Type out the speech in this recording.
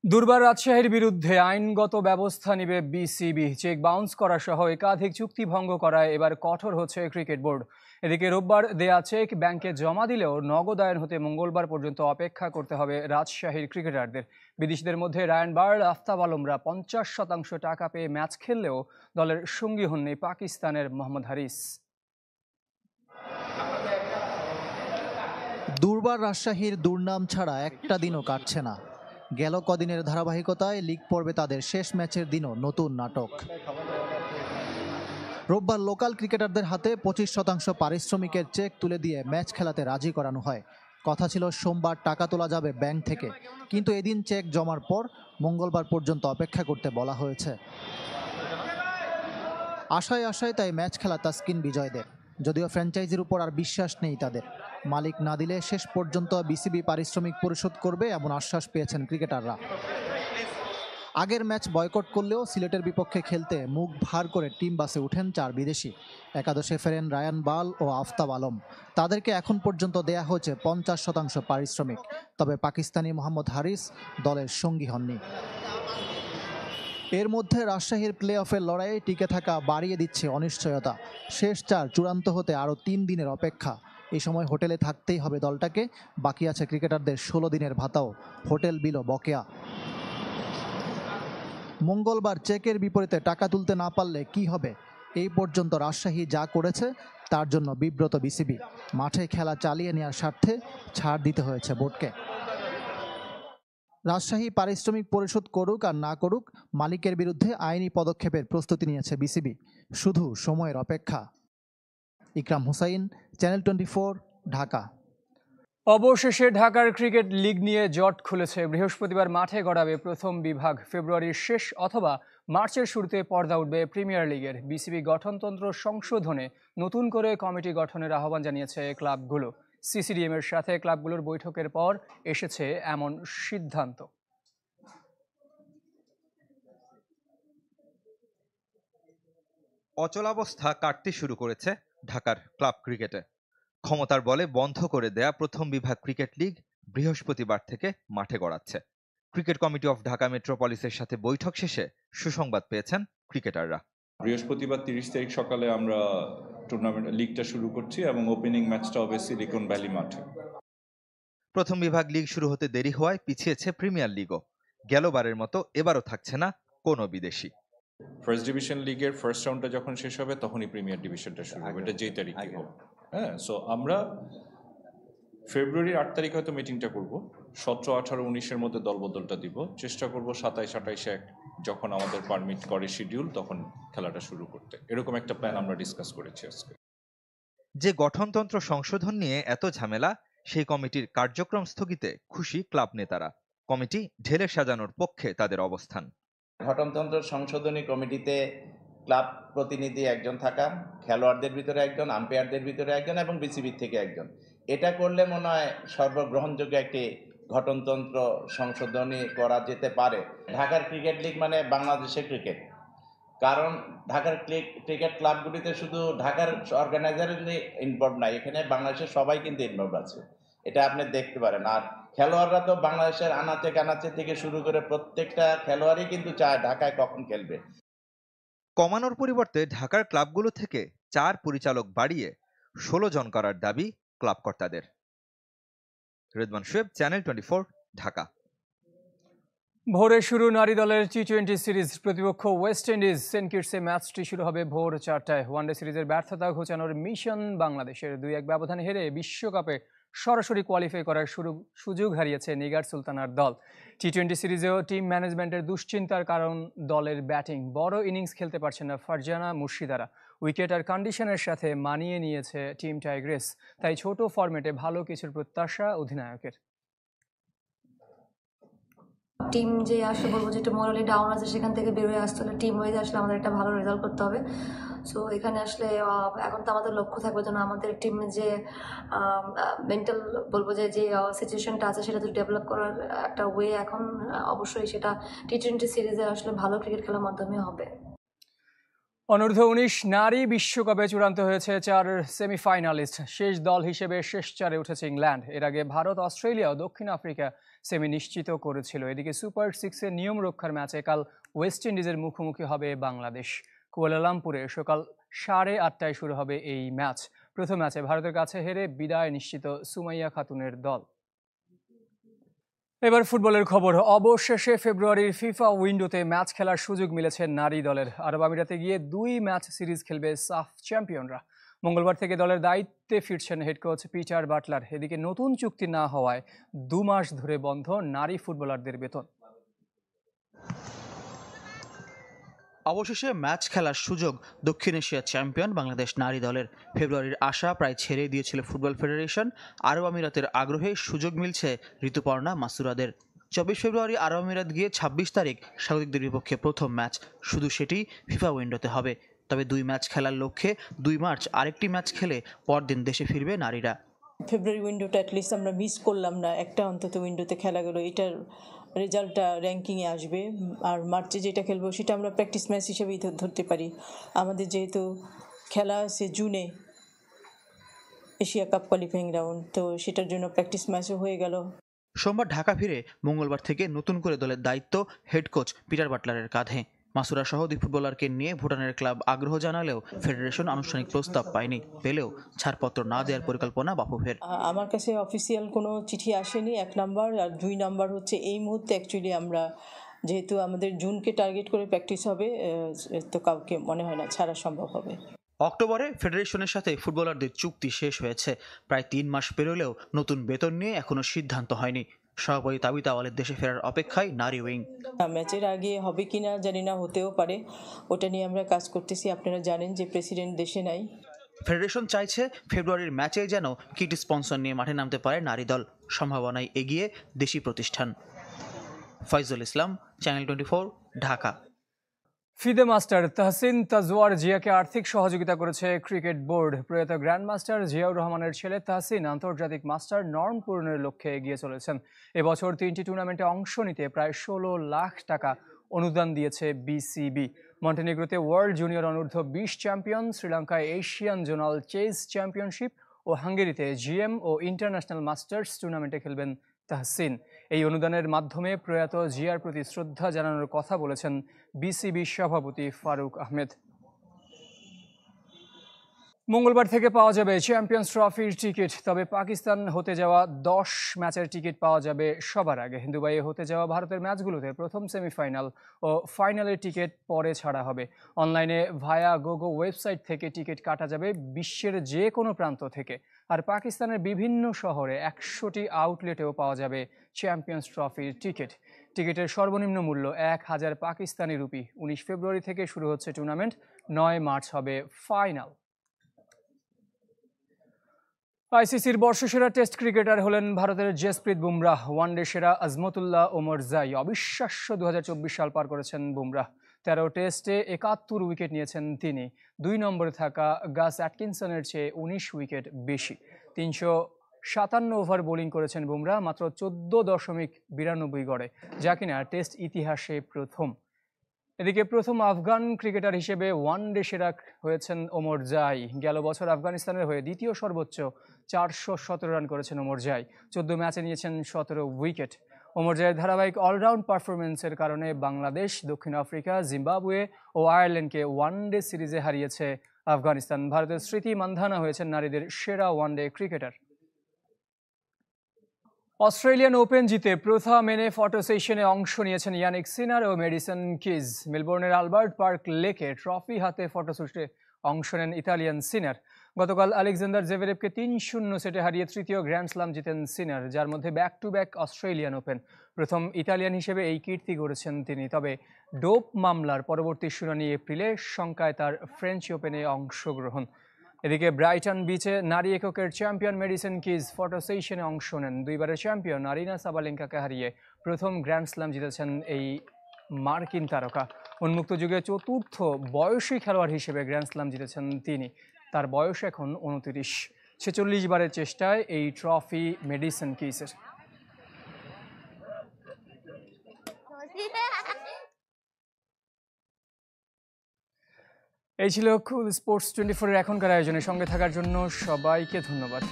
দুর্বার রাজশাহীর বিরুদ্ধে আইনগত ব্যবস্থা নেবে বিসিবি। চেক বাউন্স করা সহ একাধিক চুক্তি ভঙ্গ করায় এবার কঠোর হচ্ছে ক্রিকেট বোর্ড। এদিকে রোববার দেয়া চেক ব্যাংকে জমা দিলেও নগদায়ন হতে মঙ্গলবার পর্যন্ত অপেক্ষা করতে হবে রাজশাহীর ক্রিকেটারদের। বিদেশিদের মধ্যে রায়ান বার্ল, আফতাব আলমরা 50% টাকা পেয়ে ম্যাচ খেললেও দলের সঙ্গী হননি পাকিস্তানের মোহাম্মদ হারিস। দুর্বার রাজশাহীর দুর্নাম ছাড়া একটা দিনও কাটছে না। গেল কদিনের ধারাবাহিকতায় লিগ পর্বে তাদের শেষ ম্যাচের দিনও নতুন নাটক। রোববার লোকাল ক্রিকেটারদের হাতে 25% পারিশ্রমিকের চেক তুলে দিয়ে ম্যাচ খেলাতে রাজি করানো হয়। কথা ছিল সোমবার টাকা তোলা যাবে ব্যাংক থেকে, কিন্তু এদিন চেক জমার পর মঙ্গলবার পর্যন্ত অপেক্ষা করতে বলা হয়েছে। আশায় আশায় তাই ম্যাচ খেলা তাসকিন বিজয়দের, যদিও ফ্র্যাঞ্চাইজির উপর আর বিশ্বাস নেই তাদের। মালিক না দিলে শেষ পর্যন্ত বিসিবি পারিশ্রমিক পরিশোধ করবে এমন আশ্বাস পেয়েছেন ক্রিকেটাররা। আগের ম্যাচ বয়কট করলেও সিলেটের বিপক্ষে খেলতে মুখ ভার করে টিম বাসে উঠেন 4 বিদেশি। একাদশে ফেরেন রায়ান বাল ও আফতাব আলম। তাদেরকে এখন পর্যন্ত দেয়া হয়েছে 50% পারিশ্রমিক। তবে পাকিস্তানি মোহাম্মদ হারিস দলের সঙ্গী হননি। এর মধ্যে রাজশাহীর প্লে অফের লড়াইয়ে টিকে থাকা বাড়িয়ে দিচ্ছে অনিশ্চয়তা। শেষ 4 চূড়ান্ত হতে আরও 3 দিনের অপেক্ষা। এই সময় হোটেলে থাকতেই হবে দলটাকে। বাকি আছে ক্রিকেটারদের 16 দিনের ভাতাও, হোটেল বিলও বকেয়া। মঙ্গলবার চেকের বিপরীতে টাকা তুলতে না পারলে কি হবে? এই পর্যন্ত রাজশাহী যা করেছে তার জন্য বিব্রত বিসিবি। মাঠে খেলা চালিয়ে নেওয়ার স্বার্থে ছাড় দিতে হয়েছে বোর্ডকে। রাজশাহী পারিশ্রমিক পরিশোধ করুক আর না করুক, মালিকের বিরুদ্ধে আইনি পদক্ষেপের প্রস্তুতি নিয়েছে বিসিবি। শুধু সময়ের অপেক্ষা। ইকরাম হুসাইন, চ্যানেল 24, ঢাকা। অবশেষে ঢাকার ক্রিকেট লিগ নিয়ে জট খুলেছে। বৃহস্পতিবার মাঠে গড়াবে প্রথম বিভাগ। ফেব্রুয়ারির শেষ অথবা মার্চের শুরুতে পর্দা উঠবে প্রিমিয়ার লিগের। বিসিবি গঠনতন্ত্র সংশোধনে নতুন করে কমিটি গঠনের আহ্বান জানিয়েছে ক্লাবগুলো। সিসিডিএম এর সাথে ক্লাবগুলোর বৈঠকের পর এসেছে এমন সিদ্ধান্ত। অচলাবস্থা কাটতে শুরু করেছে ঢাকার ক্লাব ক্রিকেটে। ক্ষমতার বলে বন্ধ করে দেয়া প্রথম বিভাগ ক্রিকেট লিগ বৃহস্পতিবার থেকে মাঠে গড়াচ্ছে। ক্রিকেট কমিটি অফ ঢাকা মেট্রোপলিসের সাথে বৈঠক শেষে সুসংবাদ পেয়েছেন ক্রিকেটাররা। বৃহস্পতিবার 30 তারিখ সকালে আমরা টুর্নামেন্ট লিগটা শুরু করছি এবং ওপেনিং ম্যাচটা হবে সিলিকন ভ্যালি মাঠে। প্রথম বিভাগ লিগ শুরু হতে দেরি হওয়ায় পিছিয়েছে প্রিমিয়ার লিগও। গেলবারের মতো এবারও থাকছে না কোনো বিদেশি। ফার্স্ট ডিভিশন লিগের ফার্স্ট রাউন্ডটা যখন শেষ হবে তখনই প্রিমিয়ার ডিভিশনটা শুরু হবে। এটা যেই তারিখে হবে। হ্যাঁ, সো আমরা ফেব্রুয়ারির 8 তারিখ হয়তো মিটিংটা করব। 17, 18, 19-এর মধ্যে দলবদলটা দিব। চেষ্টা করব 27, 28 যখন আমাদের পারমিট করে শিডিউল তখন খেলাটা শুরু করতে। এরকম একটা প্ল্যান আমরা ডিসকাস করেছি আজকে। যে গঠনতন্ত্র সংশোধন নিয়ে এত ঝামেলা, সেই কমিটির কার্যক্রম স্থগিতে খুশি ক্লাব নেতারা। কমিটি ঢেলে সাজানোর পক্ষে তাদের অবস্থান। গঠনতন্ত্র সংশোধনী কমিটিতে ক্লাব প্রতিনিধি একজন থাকা, খেলোয়াড়দের ভিতরে একজন, আম্পায়ারদের ভিতরে একজন এবং বিসিবির থেকে একজন। এটা করলে মনে হয় সর্বগ্রহণযোগ্য একটি গঠনতন্ত্র সংশোধনী করা যেতে পারে। ঢাকার ক্রিকেট লিগ মানে বাংলাদেশের ক্রিকেট। কারণ ঢাকার ক্রিকেট ক্লাবগুলিতে শুধু ঢাকার অর্গানাইজারই ইনভলভ নাই, এখানে বাংলাদেশের সবাই কিন্তু ইনভলভ আছে। এটা আপনি দেখতে পারেন। আর খেলোয়াড়রা তো বাংলাদেশের আনাচে কানাচে থেকে শুরু করে প্রত্যেকটা খেলোয়াড়ই কিন্তু চায় ঢাকায় কখন খেলবে। কমানোর পরিবর্তে ঢাকার ক্লাবগুলো থেকে 4 পরিচালক বাড়িয়ে 16 জন করার দাবি ক্লাব কর্তাদের। রেদওয়ান শোয়েব, চ্যানেল 24, ঢাকা। ভোরে শুরু নারী দলের টি-20 সিরিজ। প্রতিপক্ষ ওয়েস্ট ইন্ডিজ। সেন্ট কিটসে ম্যাচটি শুরু হবে ভোর 4টায়। ওয়ানডে সিরিজের ব্যর্থতা ঘোচানোর মিশন বাংলাদেশের। 2-1 ব্যবধানে হেরে বিশ্বকাপে সরাসরি কোয়ালিফাই করার সুযোগ হারিয়েছে নিগার সুলতানার দল। টি-20 সিরিজেও টিম ম্যানেজমেন্টের দুশ্চিন্তার কারণ দলের ব্যাটিং। বড় ইনিংস খেলতে পারছেন না ফারজানা মুর্শিদারা। উইকেট আর কন্ডিশনের সাথে মানিয়ে নিয়েছে টিম টাইগ্রেস। তাই ছোট ফরম্যাটে ভালো কিছুর প্রত্যাশা অধিনায়কের। টিম যে আসলে বলবো যে একটু মোরালি ডাউন আছে, সেখান থেকে বেরোয় আসতে হলে টিম ওয়াইজ আসলে আমাদের একটা ভালো রেজাল্ট করতে হবে। সো এখানে আসলে এখন তো আমাদের লক্ষ্য থাকবে যেন আমাদের টিমের যে মেন্টাল বলবো যে সিচুয়েশনটা আছে সেটা তো ডেভেলপ করার একটা ওয়ে এখন অবশ্যই সেটা টি-20 সিরিজে আসলে ভালো ক্রিকেট খেলার মাধ্যমে হবে। অনূর্ধ্ব 19 নারী বিশ্বকাপে চূড়ান্ত হয়েছে 4 সেমিফাইনালিস্ট। শেষ দল হিসেবে শেষ 4-এ উঠেছে ইংল্যান্ড। এর আগে ভারত, অস্ট্রেলিয়া ও দক্ষিণ আফ্রিকা সেমি নিশ্চিত করেছিল। এদিকে সুপার 6-এর নিয়ম রক্ষার ম্যাচে কাল ওয়েস্ট ইন্ডিজের মুখোমুখি হবে বাংলাদেশ। কুয়ালালামপুরে সকাল 8:30টায় শুরু হবে এই ম্যাচ। প্রথম ম্যাচে ভারতের কাছে হেরে বিদায় নিশ্চিত সুমাইয়া খাতুনের দল। এবার ফুটবলের খবর। অবশেষে ফেব্রুয়ারির ফিফা উইন্ডোতে ম্যাচ খেলার সুযোগ মিলেছে নারী দলের। আরব আমিরাতে গিয়ে 2 ম্যাচ সিরিজ খেলবে সাফ চ্যাম্পিয়নরা। মঙ্গলবার থেকে দলের দায়িত্বে ফিরছেন হেড কোচ পিটার বাটলার। এদিকে নতুন চুক্তি না হওয়ায় 2 মাস ধরে বন্ধ নারী ফুটবলারদের বেতন। অবশেষে ম্যাচ খেলার সুযোগ দক্ষিণ এশিয়ার চ্যাম্পিয়ন বাংলাদেশ নারী দলের। ফেব্রুয়ারির আশা প্রায় ছেড়ে দিয়েছিল ফুটবল ফেডারেশন। আরব আমিরাতের আগ্রহে সুযোগ মিলছে ঋতুপর্ণা মাসুরাদের। 24 ফেব্রুয়ারি আরব আমিরাত গিয়ে 26 তারিখ স্বাগতিকদের বিপক্ষে প্রথম ম্যাচ। শুধু সেটি ফিফা উইন্ডোতে হবে। তবে 2 ম্যাচ খেলার লক্ষ্যে 2 মার্চ আরেকটি ম্যাচ খেলে পরদিন দেশে ফিরবে নারীরা। ফেব্রুয়ারি উইন্ডোটা অ্যাটলিস্ট আমরা মিস করলাম না, একটা অন্তত উইন্ডোতে খেলা গেলো, এটার রেজাল্টটা র্যাঙ্কিংয়ে আসবে। আর মার্চে যেটা খেলবো সেটা আমরা প্র্যাকটিস ম্যাচ হিসেবেই ধরতে পারি। আমাদের যেহেতু খেলা আছে জুনে এশিয়া কাপ কোয়ালিফাইং রাউন্ড, তো সেটার জন্য প্র্যাকটিস ম্যাচও হয়ে গেল। সোমবার ঢাকা ফিরে মঙ্গলবার থেকে নতুন করে দলের দায়িত্ব হেড কোচ পিটার বাটলারের কাঁধে। মাসুরা সহ 2 ফুটবলারকে নিয়ে ভুটানের ক্লাব আগ্রহ জানালেও ফেডারেশন আনুষ্ঠানিক প্রস্তাব পায়নি। পেলেও ছাড়পত্র না দেওয়ার পরিকল্পনা বাফুফের। আমার কাছে অফিসিয়াল কোনো চিঠি আসেনি, 1 নাম্বার। আর 2 নাম্বার হচ্ছে এই মুহূর্তে অ্যাকচুয়ালি আমরা যেহেতু আমাদের জুনকে টার্গেট করে প্র্যাকটিস হবে, তো কাউকে মনে হয় না ছাড়া সম্ভব হবে। অক্টোবরে ফেডারেশনের সাথে ফুটবলারদের চুক্তি শেষ হয়েছে। প্রায় 3 মাস পেরোলেও নতুন বেতন নিয়ে এখনো সিদ্ধান্ত হয়নি। সভাপতি তাবিতা আওয়ালের দেশে ফেরার অপেক্ষায় নারী উইং। ম্যাচের আগে হবে কিনা জানি না, হতেও পারে, ওটা নিয়ে আমরা কাজ করতেছি। আপনারা জানেন যে প্রেসিডেন্ট দেশে নাই। ফেডারেশন চাইছে ফেব্রুয়ারির ম্যাচে যেন কিট স্পন্সর নিয়ে মাঠে নামতে পারে নারী দল। সম্ভাবনায় এগিয়ে দেশি প্রতিষ্ঠান। Faizul Islam, channel 24, Dhaka. FIDE master Tahsin Tazwar জিয়াকে আর্থিক সহযোগিতা করেছে ক্রিকেট বোর্ড। প্রয়াত গ্র্যান্ডমাস্টার জিয়াউর রহমানের ছেলে তাহসিন আন্তর্জাতিক মাস্টার নর্ম পূরণের লক্ষ্যে এগিয়ে চলেছেন। এবছর 3টি টুর্নামেন্টে অংশ নিতে প্রায় 16 লাখ টাকা অনুদান দিয়েছে বিসিবি। মন্টেনিগ্রোতে ওয়ার্ল্ড জুনিয়র অনূর্ধ্ব 20 চ্যাম্পিয়ন, শ্রীলঙ্কায় এশিয়ান জোনাল চেস চ্যাম্পিয়নশিপ ও হাঙ্গেরিতে জিএম ও ইন্টারন্যাশনাল মাস্টার্স টুর্নামেন্টে খেলবেন তাহসিন। এই অনুদানের মাধ্যমে প্রয়াত জিয়ার প্রতি শ্রদ্ধা জানানোর কথা বলেছেন বিসিবি সভাপতি ফারুক আহমেদ। মঙ্গলবার থেকে পাওয়া যাবে চ্যাম্পিয়ন্স ট্রফির টিকিট। তবে পাকিস্তান হতে যাওয়া 10 ম্যাচের টিকিট পাওয়া যাবে সবার আগে। দুবাইয়ে হতে যাওয়া ভারতের ম্যাচগুলোতে প্রথম সেমিফাইনাল ও ফাইনালের টিকিট পরে ছাড়া হবে। অনলাইনে ভায়া গোগো ওয়েবসাইট থেকে টিকিট কাটা যাবে বিশ্বের যে কোনো প্রান্ত থেকে। আর পাকিস্তানের বিভিন্ন শহরে 100টি আউটলেটেও পাওয়া যাবে চ্যাম্পিয়ন্স ট্রফির টিকিট। টিকিটের সর্বনিম্ন মূল্য 1000 পাকিস্তানি রুপি। 19 ফেব্রুয়ারি থেকে শুরু হচ্ছে টুর্নামেন্ট, 9 মার্চ হবে ফাইনাল। আইসিসির বর্ষসেরা টেস্ট ক্রিকেটার হলেন ভারতের জসপ্রীত বুমরাহ। ওয়ানডে সেরা আজমতুল্লাহ ওমরজাই। অবিশ্বাস্য 2024 সাল পার করেছেন বুমরাহ। 13 টেস্টে 71 উইকেট নিয়েছেন তিনি। 2 নম্বরে থাকা গাস অ্যাটকিনসনের চেয়ে 19 উইকেট বেশি। 357 ওভার বোলিং করেছেন বুমরাহ, মাত্র 14.92 গড়ে, যা কিনা টেস্ট ইতিহাসে প্রথম। এদিকে প্রথম আফগান ক্রিকেটার হিসেবে ওয়ানডে সেরা হয়েছেন ওমরজাই। গেল বছর আফগানিস্তানের হয়ে দ্বিতীয় সর্বোচ্চ 417 রান করেছেন ওমরজাই। 14 ম্যাচে নিয়েছেন 17 উইকেট। ওমরজাইয়ের ধারাবাহিক অলরাউন্ড পারফরমেন্সের কারণে বাংলাদেশ, দক্ষিণ আফ্রিকা, জিম্বাবুয়ে ও আয়ারল্যান্ডকে ওয়ানডে সিরিজে হারিয়েছে আফগানিস্তান। ভারতের স্মৃতি মান্ধানা হয়েছেন নারীদের সেরা ওয়ানডে ক্রিকেটার। অস্ট্রেলিয়ান ওপেন জিতে প্রথা মেনে ফটো সেশনে অংশ নিয়েছেন ইয়ানিক সিনার ও মেডিসন কিজ। মেলবোর্নের আলবার্ট পার্ক লেকে ট্রফি হাতে ফটোশুটে অংশ নেন ইতালিয়ান সিনার। গতকাল আলেকজান্ডার জেভেরেভকে 3-0 সেটে হারিয়ে তৃতীয় গ্র্যান্ড স্লাম জিতেন সিনার, যার মধ্যে back to back Australian open. প্রথম ইতালিয়ান হিসেবে এই কীর্তি গড়েছেন তিনি। তবে ডোপ মামলার পরবর্তী শুনানি এপ্রিলে, শঙ্কায় তার ফ্রেঞ্চ ওপেনে অংশগ্রহণ। এদিকে ব্রাইটন বিচে নারী এককের চ্যাম্পিয়ন মেডিসন কিজ ফটো সেশনে অংশ নেন। 2 বারের চ্যাম্পিয়ন আরিনা সাবালেঙ্কাকে হারিয়ে প্রথম গ্র্যান্ড স্ল্যাম জিতেছেন এই মার্কিন তারকা। উন্মুক্ত যুগে চতুর্থ বয়সী খেলোয়াড় হিসেবে গ্র্যান্ড স্ল্যাম জিতেছেন তিনি। তার বয়স এখন 29। 46 বারের চেষ্টায় এই ট্রফি মেডিসন কিজের। এই ছিল কুল স্পোর্টস 24-এর এখনকার আয়োজনে সঙ্গে থাকার জন্য সবাইকে ধন্যবাদ।